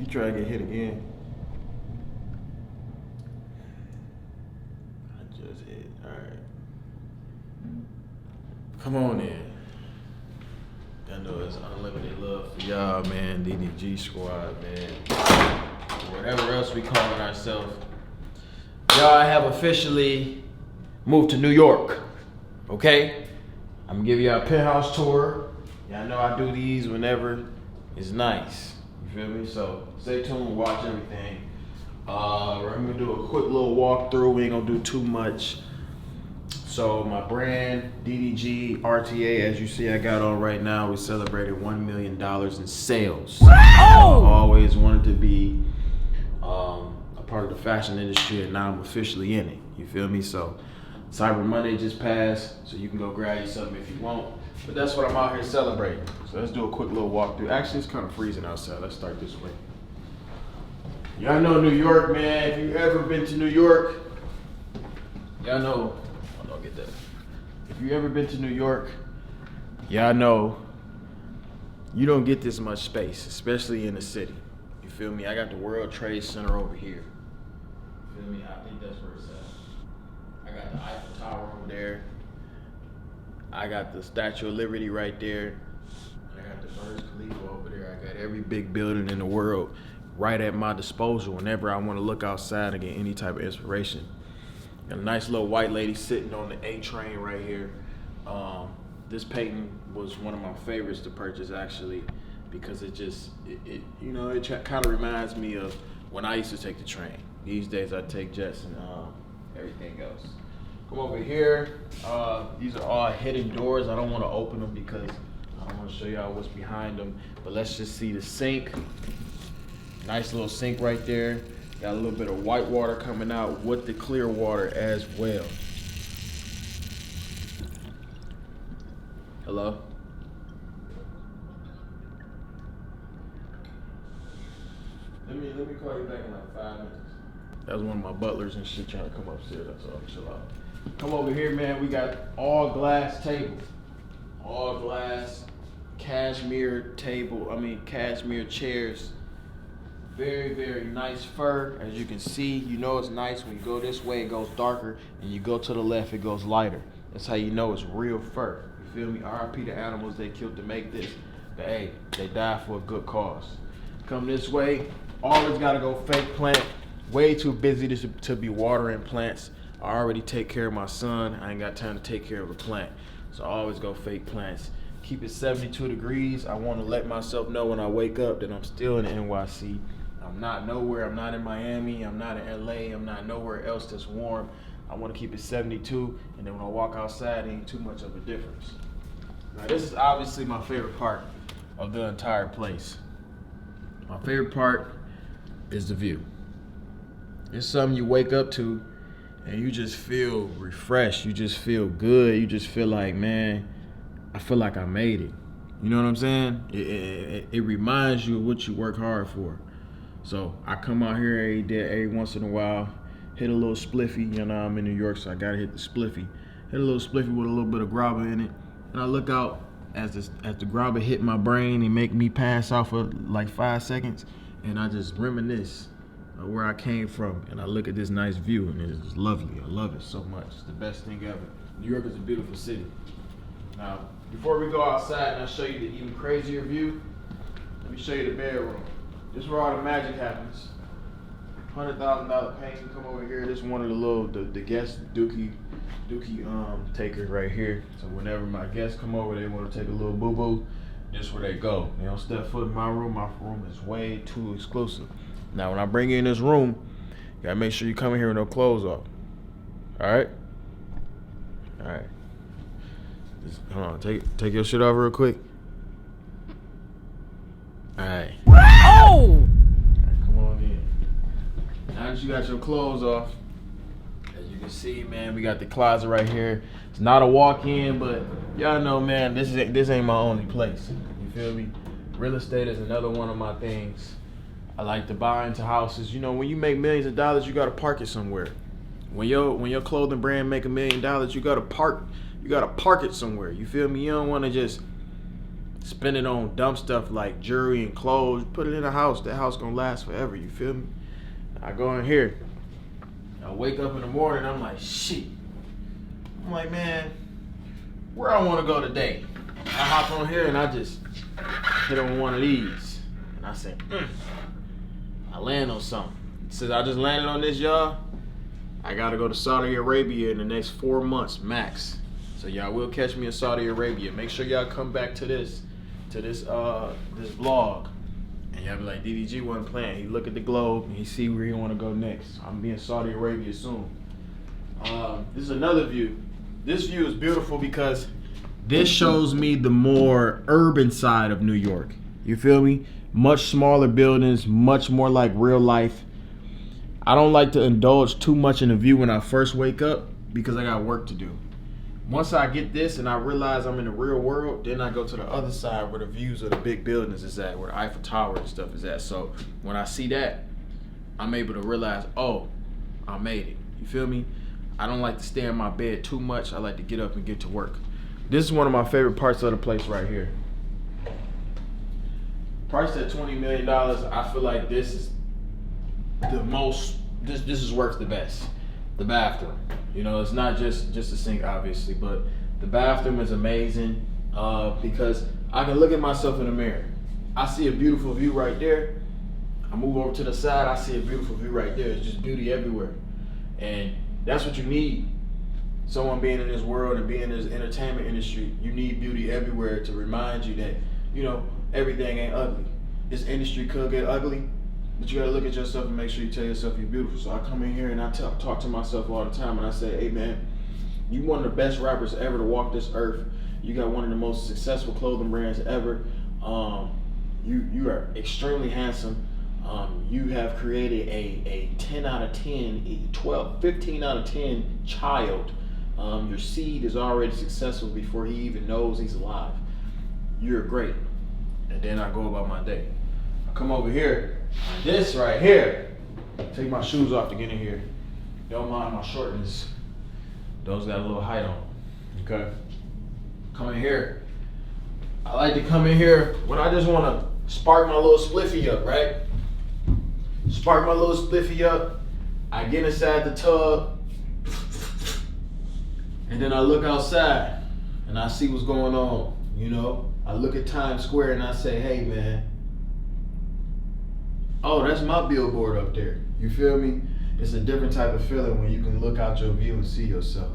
try to get hit again. I just hit. Alright. Come on in. I know it's unlimited love for y'all, man. DDG squad, man. Whatever else we calling ourselves. Y'all, I have officially moved to New York. Okay? I'm gonna give y'all a penthouse tour. Y'all know I do these whenever it's nice. You feel me? So stay tuned, watch everything. We're gonna do a quick little walkthrough. We ain't gonna do too much. So my brand, DDG RTA, as you see I got on right now, we celebrated $1 million in sales. I always wanted to be a part of the fashion industry, and now I'm officially in it. You feel me? So Cyber Monday just passed, so you can go grab you something if you want. But that's what I'm out here celebrating. So let's do a quick little walkthrough. Actually, it's kind of freezing outside. Let's start this way. Y'all know New York, man. If you've ever been to New York, y'all know. Get that. If you ever been to New York, y'all know you don't get this much space, especially in the city. You feel me? I got the World Trade Center over here. You feel me? I think that's where it's at. I got the Eiffel Tower over there. I got the Statue of Liberty right there. I got the Burj Khalifa over there. I got every big building in the world right at my disposal whenever I want to look outside and get any type of inspiration. Got a nice little white lady sitting on the A train right here. This painting was one of my favorites to purchase, actually, because it kind of reminds me of when I used to take the train. These days I take jets and everything else. Come over here. These are all hidden doors. I don't want to open them because I don't want to show y'all what's behind them. But let's just see the sink. Nice little sink right there. Got a little bit of white water coming out with the clear water as well. Hello? Let me call you back in like 5 minutes. That was one of my butlers and shit trying to come upstairs. That's all. Chill out. Come over here, man. We got all glass tables. All glass cashmere chairs. Very, very nice fur. As you can see, you know it's nice. When you go this way, it goes darker, and you go to the left, it goes lighter. That's how you know it's real fur. You feel me? RIP the animals they killed to make this. But hey, they died for a good cause. Come this way, always gotta go fake plant. Way too busy to be watering plants. I already take care of my son. I ain't got time to take care of a plant. So I always go fake plants. Keep it 72 degrees. I want to let myself know when I wake up that I'm still in the NYC. I'm not nowhere. I'm not in Miami. I'm not in LA. I'm not nowhere else that's warm. I want to keep it 72, and then when I walk outside, it ain't too much of a difference. Now, this is obviously my favorite part of the entire place. My favorite part is the view. It's something you wake up to, and you just feel refreshed. You just feel good. You just feel like, man, I feel like I made it. You know what I'm saying? It reminds you of what you work hard for. So I come out here every once in a while, hit a little spliffy. You know, I'm in New York, so I gotta hit the spliffy. Hit a little spliffy with a little bit of grabba in it, and I look out as the grabba hit my brain and make me pass out for like 5 seconds, and I just reminisce of where I came from, and I look at this nice view, and it's lovely. I love it so much. It's the best thing ever. New York is a beautiful city. Now, before we go outside and I show you the even crazier view, let me show you the bedroom. This is where all the magic happens. $100,000 painting. Come over here. This is one of the guest dookie takers right here. So whenever my guests come over, they want to take a little boo boo. This is where they go. They don't step foot in my room. My room is way too exclusive. Now, when I bring you in this room, you gotta make sure you come in here with no clothes off. All right. All right. Just, hold on. Take your shit off real quick. All right. Oh! Come on in. Now that you got your clothes off, as you can see, man, we got the closet right here. It's not a walk-in, but y'all know, man, this ain't my only place. You feel me? Real estate is another one of my things. I like to buy into houses. You know, when you make millions of dollars, you gotta park it somewhere. When your clothing brand make $1 million, you gotta park it somewhere. You feel me? You don't wanna just spend it on dumb stuff like jewelry and clothes. Put it in a house. That house gonna last forever. You feel me? I go in here. I wake up in the morning. I'm like, shit. I'm like, man, where I want to go today? I hop on here and I just hit on one of these. And I say, I land on something. Since I just landed on this, y'all, I gotta go to Saudi Arabia in the next 4 months max. So y'all will catch me in Saudi Arabia. Make sure y'all come back to this vlog. And y'all be like, DDG wasn't playing. He look at the globe and he see where he wanna go next. I'm be in Saudi Arabia soon. This is another view. This view is beautiful because this shows me the more urban side of New York. You feel me? Much smaller buildings, much more like real life. I don't like to indulge too much in the view when I first wake up because I got work to do. Once I get this and I realize I'm in the real world, then I go to the other side where the views of the big buildings is at, where the Eiffel Tower and stuff is at. So when I see that, I'm able to realize, oh, I made it. You feel me? I don't like to stay in my bed too much. I like to get up and get to work. This is one of my favorite parts of the place right here. Priced at $20 million, I feel like this is the most, this is worth the best. The bathroom. You know, it's not just a sink, obviously, but the bathroom is amazing because I can look at myself in the mirror. I see a beautiful view right there. I move over to the side, I see a beautiful view right there. It's just beauty everywhere. And that's what you need. Someone being in this world and being in this entertainment industry, you need beauty everywhere to remind you that, you know, everything ain't ugly. This industry could get ugly, but you gotta look at yourself and make sure you tell yourself you're beautiful. So I come in here and I talk to myself all the time and I say, hey man, you one of the best rappers ever to walk this earth. You got one of the most successful clothing brands ever. You are extremely handsome. You have created a 10 out of 10, 12, 15 out of 10 child. Your seed is already successful before he even knows he's alive. You're great. And then I go about my day. I come over here. This right here. Take my shoes off to get in here. Don't mind my shortness. Those got a little height on them. Okay? Come in here. I like to come in here when I just want to spark my little spliffy up, right? Spark my little spliffy up. I get inside the tub. And then I look outside and I see what's going on, you know? I look at Times Square and I say, hey man, oh, that's my billboard up there. You feel me? It's a different type of feeling when you can look out your view and see yourself.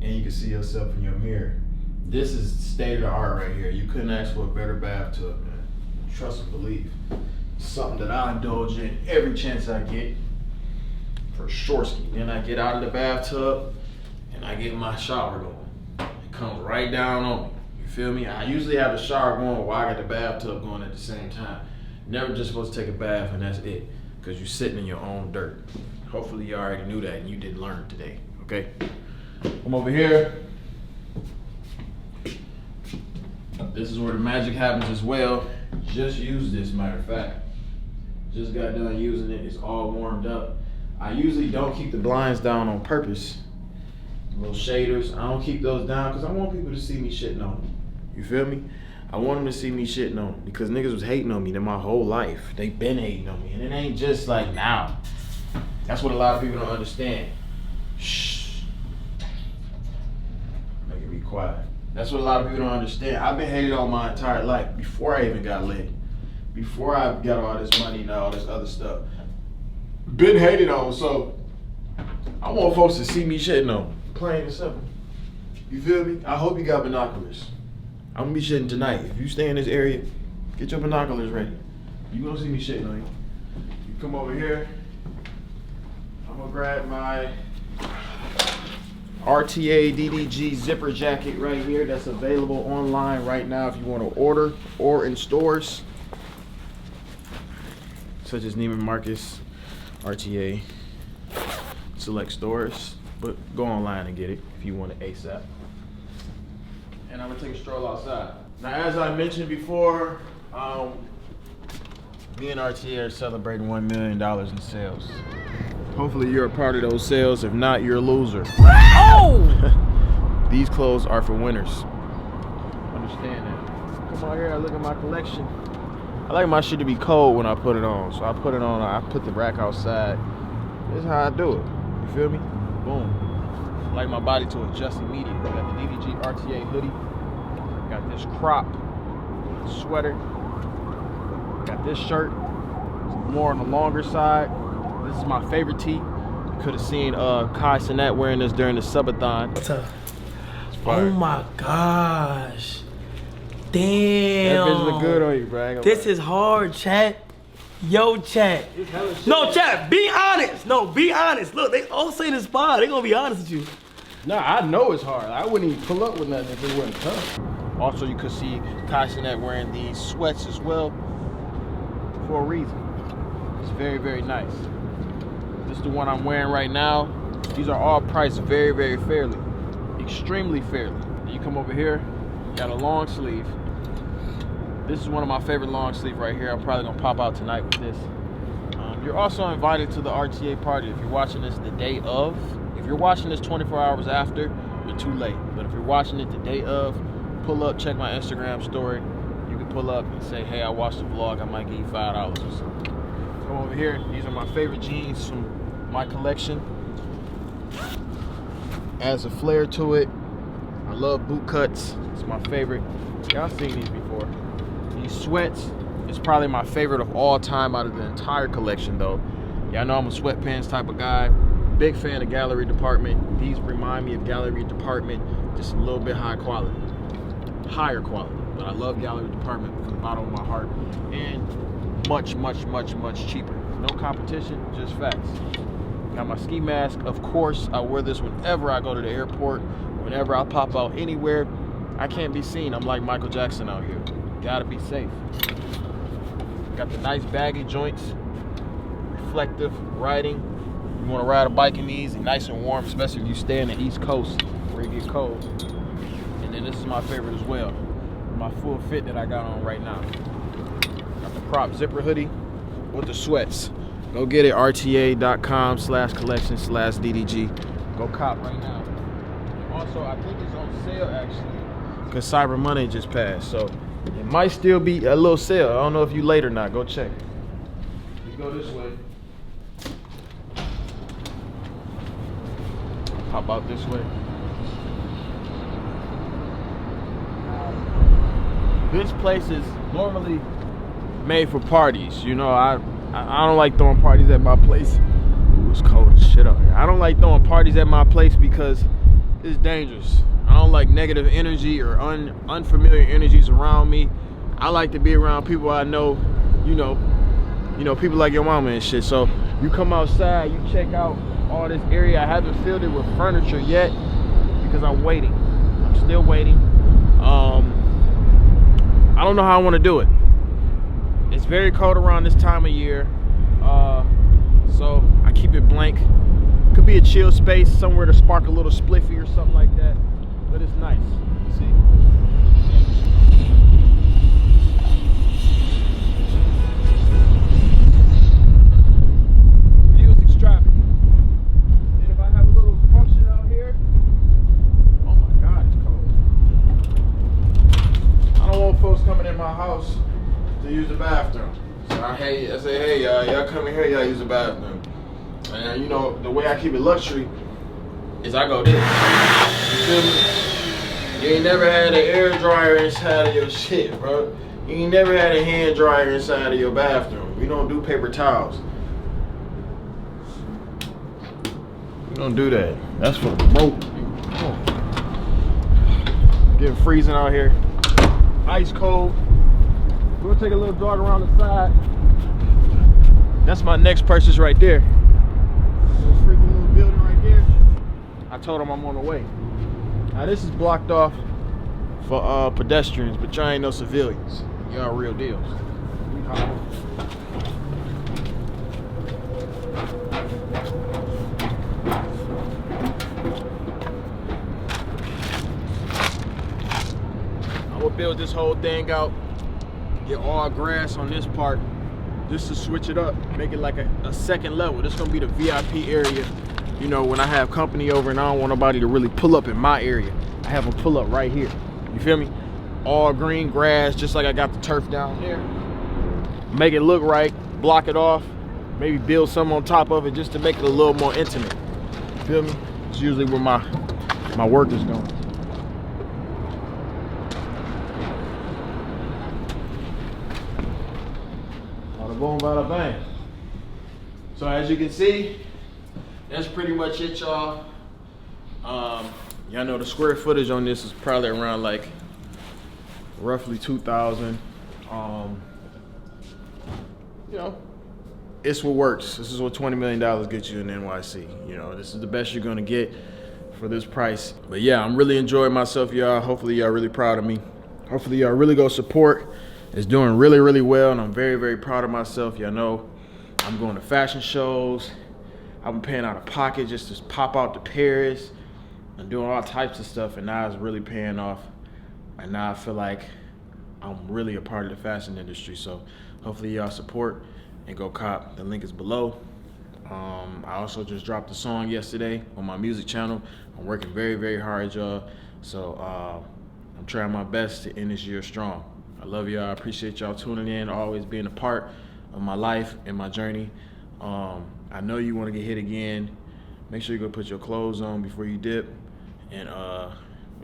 And you can see yourself in your mirror. This is state of the art right here. You couldn't ask for a better bathtub, man. Trust and believe. Something that I indulge in every chance I get. For shoreski. Then I get out of the bathtub and I get my shower going. It comes right down on me. You feel me? I usually have the shower going while I got the bathtub going at the same time. Never just supposed to take a bath and that's it. Because you're sitting in your own dirt. Hopefully you already knew that and you didn't learn today. Okay? Come over here. This is where the magic happens as well. Just use this, matter of fact. Just got done using it. It's all warmed up. I usually don't keep the blinds down on purpose. Little shaders. I don't keep those down because I want people to see me shitting on them. You feel me? I want them to see me shitting on them because niggas was hating on me my whole life. They been hating on me and it ain't just like now. That's what a lot of people don't understand. Shh. Make it be quiet. That's what a lot of people don't understand. I've been hated on my entire life before I even got lit. Before I got all this money and all this other stuff. Been hated on, so I want folks to see me shitting on. Plain and simple. You feel me? I hope you got binoculars. I'm gonna be shitting tonight. If you stay in this area, get your binoculars ready. You gonna see me shitting on you. You come over here. I'm gonna grab my RTA-DDG zipper jacket right here that's available online right now if you want to order or in stores such as Neiman Marcus, RTA, select stores, but go online and get it if you want it ASAP. And I'm gonna take a stroll outside. Now, as I mentioned before, me and RTA are celebrating $1 million in sales. Hopefully you're a part of those sales. If not, you're a loser. Oh! These clothes are for winners. Understand that. come out here, I look at my collection. I like my shit to be cold when I put it on. So I put it on, I put the rack outside. This is how I do it. You feel me? Boom. I like my body to adjust immediately. Got the DDG RTA hoodie. Got this crop sweater. Got this shirt. It's more on the longer side. This is my favorite tee. You could have seen Kai Cenat wearing this during the subathon. Oh my gosh. Damn. That bitch look good on you, bro. This is hard, chat. Yo, chat. No, chat, be honest. No, be honest. Look, they all say this spot. They gonna be honest with you. Nah, I know it's hard. I wouldn't even pull up with nothing if it wasn't tough. Also, you could see Kai Cenat wearing these sweats as well for a reason. It's very, very nice. This is the one I'm wearing right now. These are all priced very, very fairly. Extremely fairly. You come over here, got a long sleeve. This is one of my favorite long sleeve right here. I'm probably gonna pop out tonight with this. You're also invited to the RTA party if you're watching this the day of. If you're watching this 24 hours after, you're too late. But if you're watching it the day of, pull up, check my Instagram story. You can pull up and say, hey, I watched the vlog, I might give you $5 or something. Come over here, these are my favorite jeans from my collection. Adds a flair to it. I love boot cuts, it's my favorite. Y'all seen these before. These sweats is probably my favorite of all time out of the entire collection though. Y'all know I'm a sweatpants type of guy. Big fan of Gallery Department. These remind me of Gallery Department, just a little bit higher quality. But I love Gallery Department from the bottom of my heart. And much, much, much, much cheaper. No competition, just facts. Got my ski mask. Of course, I wear this whenever I go to the airport, whenever I pop out anywhere. I can't be seen. I'm like Michael Jackson out here. Gotta be safe. Got the nice baggy joints, reflective riding. You wanna ride a bike in these, nice and warm, especially if you stay in the East Coast where it gets cold. And then this is my favorite as well. My full fit that I got on right now. Got the crop zipper hoodie with the sweats. Go get it, rta.com/collection/DDG. Go cop right now. And also, I think it's on sale actually, because Cyber Monday just passed. So it might still be a little sale. I don't know if you late or not. Go check. You go this way. Pop out this way. This place is normally made for parties. You know, I don't like throwing parties at my place. Ooh, it's cold as shit out here. I don't like throwing parties at my place because it's dangerous. I don't like negative energy or unfamiliar energies around me. I like to be around people I know, you know, people like your mama and shit. So you come outside, you check out all this area. I haven't filled it with furniture yet because I'm waiting. I'm still waiting. I don't know how I want to do it. It's very cold around this time of year, so I keep it blank. Could be a chill space, somewhere to spark a little spliffy or something like that, but it's nice. See? View is extravagant. And if I have a little function out here, oh my God, it's cold. I don't want folks coming in my house to use the bathroom. So I say, hey, y'all come in here, y'all use the bathroom. And you know, the way I keep it luxury is I go this. You feel me? You ain't never had an air dryer inside of your shit, bro. You ain't never had a hand dryer inside of your bathroom. We don't do paper towels. We don't do that. That's for broke people. Oh. Getting freezing out here. Ice cold. We're gonna take a little jog around the side. That's my next purchase right there. This freaking little building right there. I told him I'm on the way. Now this is blocked off for pedestrians, but y'all ain't no civilians. Y'all real deals. I'm gonna build this whole thing out. Get all grass on this part, just to switch it up, make it like a second level. This is gonna be the VIP area. You know, when I have company over and I don't want nobody to really pull up in my area, I have them pull up right here. You feel me? all green grass, just like I got the turf down here. Make it look right, block it off, maybe build some on top of it just to make it a little more intimate. Feel me? It's usually where my work is going. Bada boom, bada bang. So as you can see, that's pretty much it, y'all. Y'all know the square footage on this is probably around like roughly 2,000. You know, it's what works. This is what $20 million gets you in NYC. You know, this is the best you're gonna get for this price. But yeah, I'm really enjoying myself, y'all. Hopefully y'all really proud of me. Hopefully y'all really go support. It's doing really, really well, and I'm very, very proud of myself. Y'all know I'm going to fashion shows. I've been paying out of pocket just to pop out to Paris and doing all types of stuff, and now it's really paying off. And now I feel like I'm really a part of the fashion industry. So hopefully y'all support and go cop. The link is below. I also just dropped a song yesterday on my music channel. I'm working very, very hard, y'all. So I'm trying my best to end this year strong. I love y'all. I appreciate y'all tuning in, always being a part of my life and my journey. I know you want to get hit again. Make sure you go put your clothes on before you dip, and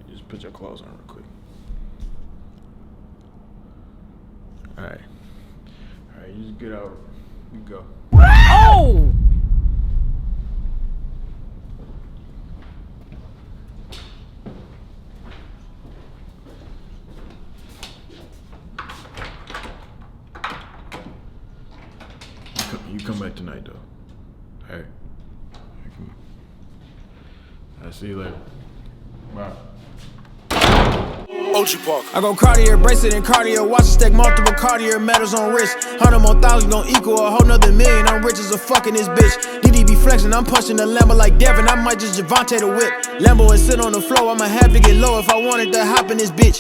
just put your clothes on real quick. All right, you just get out. You go. Oh! You come back tonight, though. All right. I'll see you later. Bye. I go Cartier bracelet and Cartier watch, stack multiple Cartier medals on wrist. 100 more thousand gon' equal a whole nother million. I'm rich as a fucking this bitch. DD be flexing, I'm punching the Lambo like Devin. I might just Javante the whip. Lambo and sit on the floor, I'ma have to get low if I wanted to hop in this bitch.